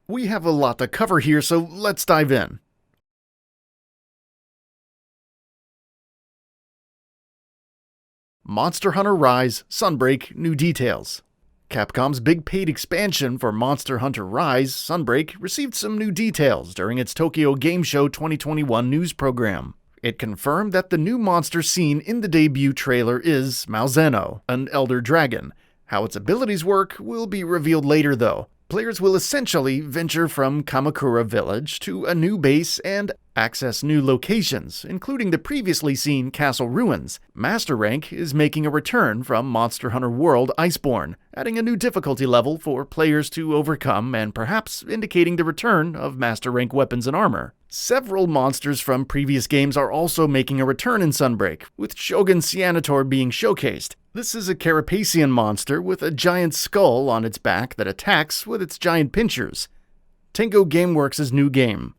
We have a lot to cover here, so let's dive in. Monster Hunter Rise Sunbreak new details. Capcom's big paid expansion for Monster Hunter Rise Sunbreak received some new details during its Tokyo Game Show 2021 news program. It confirmed that the new monster seen in the debut trailer is Malzeno, an elder dragon. How its abilities work will be revealed later though. Players will essentially venture from Kamakura Village to a new base and access new locations, including the previously seen castle ruins. Master Rank is making a return from Monster Hunter World Iceborne, adding a new difficulty level for players to overcome and perhaps indicating the return of Master Rank weapons and armor. Several monsters from previous games are also making a return in Sunbreak, with Shogun Cyanator being showcased. This is a Carapacian monster with a giant skull on its back that attacks with its giant pinchers. Tango Gameworks' new game.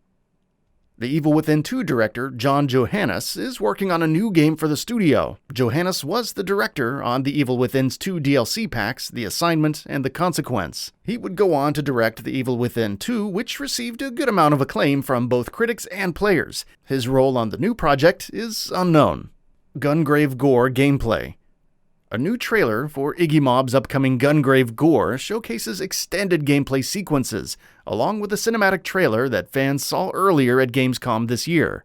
The Evil Within 2 director, Johannes, is working on a new game for the studio. Johannes was the director on the Evil Within's 2 DLC packs, The Assignment and The Consequence. He would go on to direct The Evil Within 2, which received a good amount of acclaim from both critics and players. His role on the new project is unknown. Gungrave Gore gameplay. A new trailer for Iggy Mob's upcoming Gungrave Gore showcases extended gameplay sequences, along with a cinematic trailer that fans saw earlier at Gamescom this year.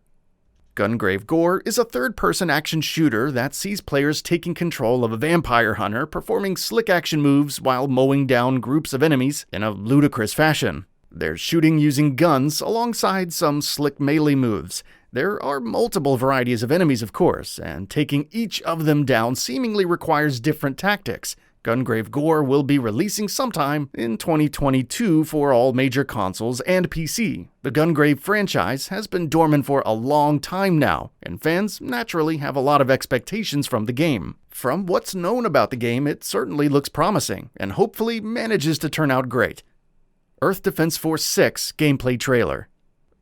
Gungrave Gore is a third-person action shooter that sees players taking control of a vampire hunter performing slick action moves while mowing down groups of enemies in a ludicrous fashion. There's shooting using guns alongside some slick melee moves. There are multiple varieties of enemies, of course, and taking each of them down seemingly requires different tactics. Gungrave Gore will be releasing sometime in 2022 for all major consoles and PC. The Gungrave franchise has been dormant for a long time now, and fans naturally have a lot of expectations from the game. From what's known about the game, it certainly looks promising, and hopefully manages to turn out great. Earth Defense Force 6 gameplay trailer.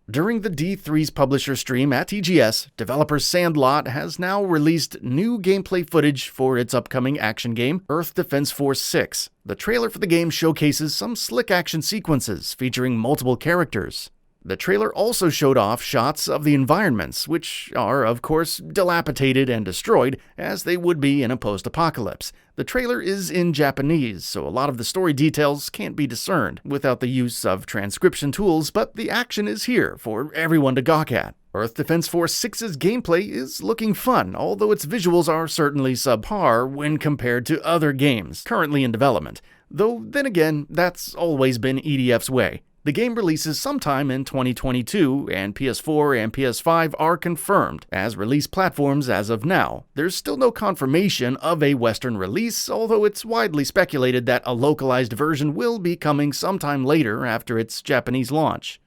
During the D3's publisher stream at TGS, developer Sandlot has now released new gameplay footage for its upcoming action game, Earth Defense Force 6. The trailer for the game showcases some slick action sequences featuring multiple characters. The trailer also showed off shots of the environments, which are, of course, dilapidated and destroyed, as they would be in a post-apocalypse. The trailer is in Japanese, so a lot of the story details can't be discerned without the use of transcription tools, but the action is here for everyone to gawk at. Earth Defense Force 6's gameplay is looking fun, although its visuals are certainly subpar when compared to other games currently in development. Though, then again, that's always been EDF's way. The game releases sometime in 2022, and PS4 and PS5 are confirmed as release platforms as of now. There's still no confirmation of a Western release, although it's widely speculated that a localized version will be coming sometime later after its Japanese launch.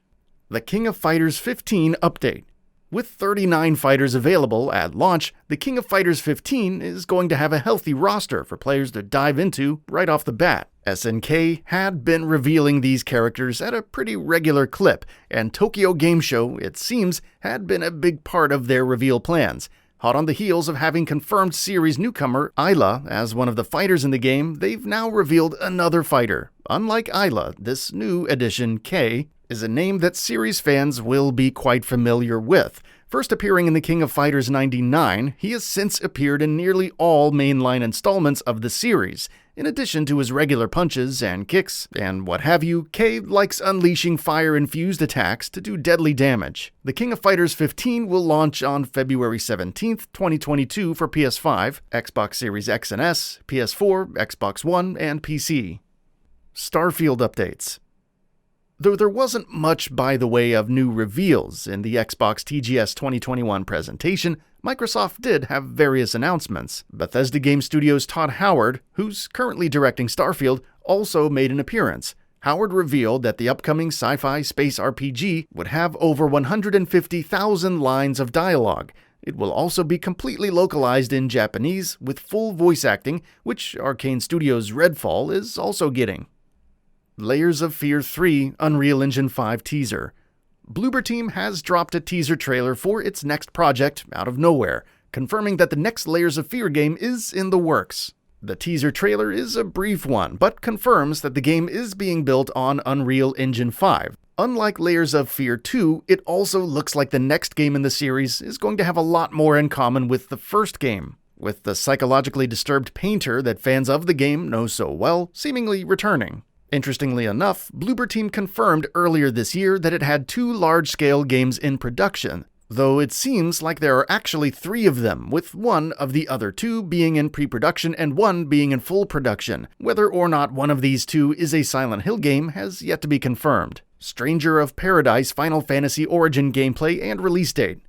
The King of Fighters 15 update. With 39 fighters available at launch, the King of Fighters 15 is going to have a healthy roster for players to dive into right off the bat. SNK had been revealing these characters at a pretty regular clip, and Tokyo Game Show, it seems, had been a big part of their reveal plans. Hot on the heels of having confirmed series newcomer Ayla as one of the fighters in the game, they've now revealed another fighter. Unlike Ayla, this new addition, K, is a name that series fans will be quite familiar with. First appearing in the King of Fighters 99, he has since appeared in nearly all mainline installments of the series. In addition to his regular punches and kicks and what have you, K likes unleashing fire-infused attacks to do deadly damage. The King of Fighters 15 will launch on February 17th, 2022 for PS5, Xbox Series X and S, PS4, Xbox One, and PC. Starfield Updates. Though there wasn't much by the way of new reveals in the Xbox TGS 2021 presentation, Microsoft did have various announcements. Bethesda Game Studios' Todd Howard, who's currently directing Starfield, also made an appearance. Howard revealed that the upcoming sci-fi space RPG would have over 150,000 lines of dialogue. It will also be completely localized in Japanese with full voice acting, which Arcane Studios' Redfall is also getting. Layers of Fear 3 Unreal Engine 5 teaser. Bloober Team has dropped a teaser trailer for its next project out of nowhere, confirming that the next Layers of Fear game is in the works. The teaser trailer is a brief one, but confirms that the game is being built on Unreal Engine 5. Unlike Layers of Fear 2, it also looks like the next game in the series is going to have a lot more in common with the first game, with the psychologically disturbed painter that fans of the game know so well seemingly returning. Interestingly enough, Bloober Team confirmed earlier this year that it had 2 large-scale games in production, though it seems like there are actually 3 of them, with one of the other 2 being in pre-production and one being in full production. Whether or not one of these 2 is a Silent Hill game has yet to be confirmed. Stranger of Paradise Final Fantasy Origin gameplay and release date.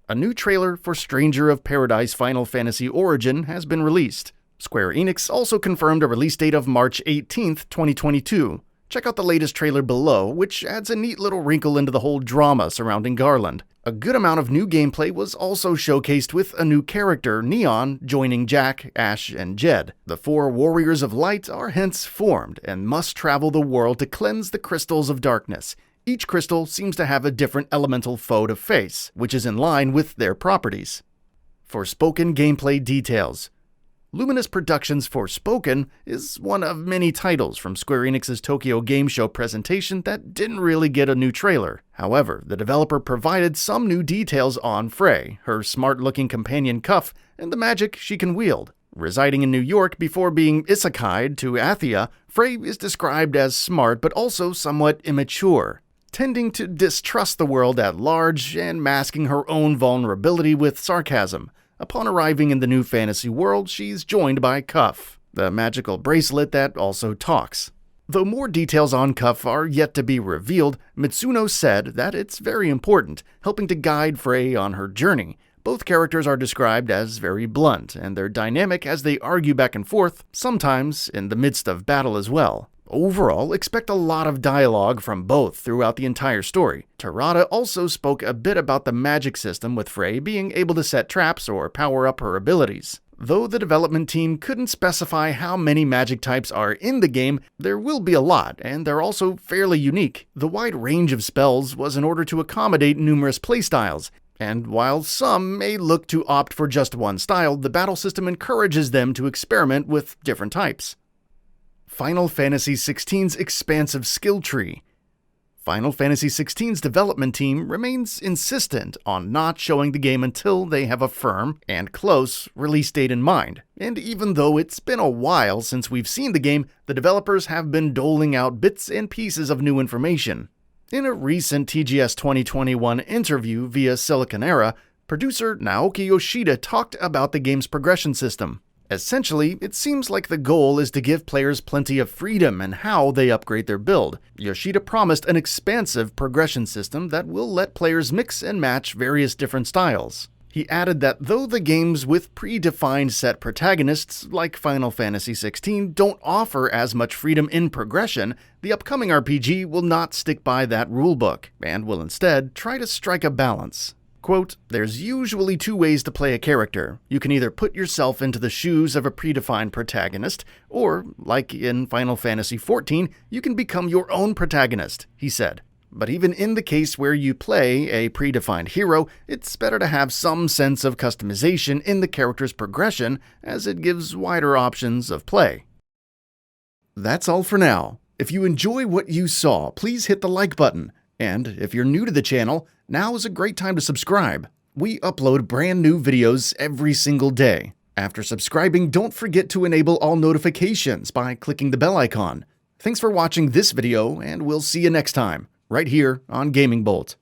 A new trailer for Stranger of Paradise Final Fantasy Origin has been released. Square Enix also confirmed a release date of March 18th, 2022. Check out the latest trailer below, which adds a neat little wrinkle into the whole drama surrounding Garland. A good amount of new gameplay was also showcased with a new character, Neon, joining Jack, Ash, and Jed. The 4 Warriors of Light are hence formed and must travel the world to cleanse the crystals of darkness. Each crystal seems to have a different elemental foe to face, which is in line with their properties. Forspoken gameplay details. Luminous Productions' Forspoken is one of many titles from Square Enix's Tokyo Game Show presentation that didn't really get a new trailer. However, the developer provided some new details on Frey, her smart-looking companion Cuff, and the magic she can wield. Residing in New York before being isekai'd to Athia, Frey is described as smart but also somewhat immature, tending to distrust the world at large and masking her own vulnerability with sarcasm. Upon arriving in the new fantasy world, she's joined by Cuff, the magical bracelet that also talks. Though more details on Cuff are yet to be revealed, Mitsuno said that it's very important, helping to guide Frey on her journey. Both characters are described as very blunt, and their dynamic as they argue back and forth, sometimes in the midst of battle as well. Overall, expect a lot of dialogue from both throughout the entire story. Terada also spoke a bit about the magic system, with Frey being able to set traps or power up her abilities. Though the development team couldn't specify how many magic types are in the game, there will be a lot, and they're also fairly unique. The wide range of spells was in order to accommodate numerous playstyles, and while some may look to opt for just one style, the battle system encourages them to experiment with different types. Final Fantasy XVI's expansive skill tree. Final Fantasy XVI's development team remains insistent on not showing the game until they have a firm and close release date in mind. And even though it's been a while since we've seen the game, the developers have been doling out bits and pieces of new information. In a recent TGS 2021 interview via Siliconera, producer Naoki Yoshida talked about the game's progression system. Essentially, it seems like the goal is to give players plenty of freedom in how they upgrade their build. Yoshida promised an expansive progression system that will let players mix and match various different styles. He added that though the games with predefined set protagonists, like Final Fantasy XVI, don't offer as much freedom in progression, the upcoming RPG will not stick by that rulebook, and will instead try to strike a balance. Quote, "There's usually 2 ways to play a character. You can either put yourself into the shoes of a predefined protagonist, or, like in Final Fantasy XIV, you can become your own protagonist," he said. But even in the case where you play a predefined hero, it's better to have some sense of customization in the character's progression, as it gives wider options of play. That's all for now. If you enjoy what you saw, please hit the like button. And if you're new to the channel, now is a great time to subscribe. We upload brand new videos every single day. After subscribing, don't forget to enable all notifications by clicking the bell icon. Thanks for watching this video, and we'll see you next time, right here on Gaming Bolt.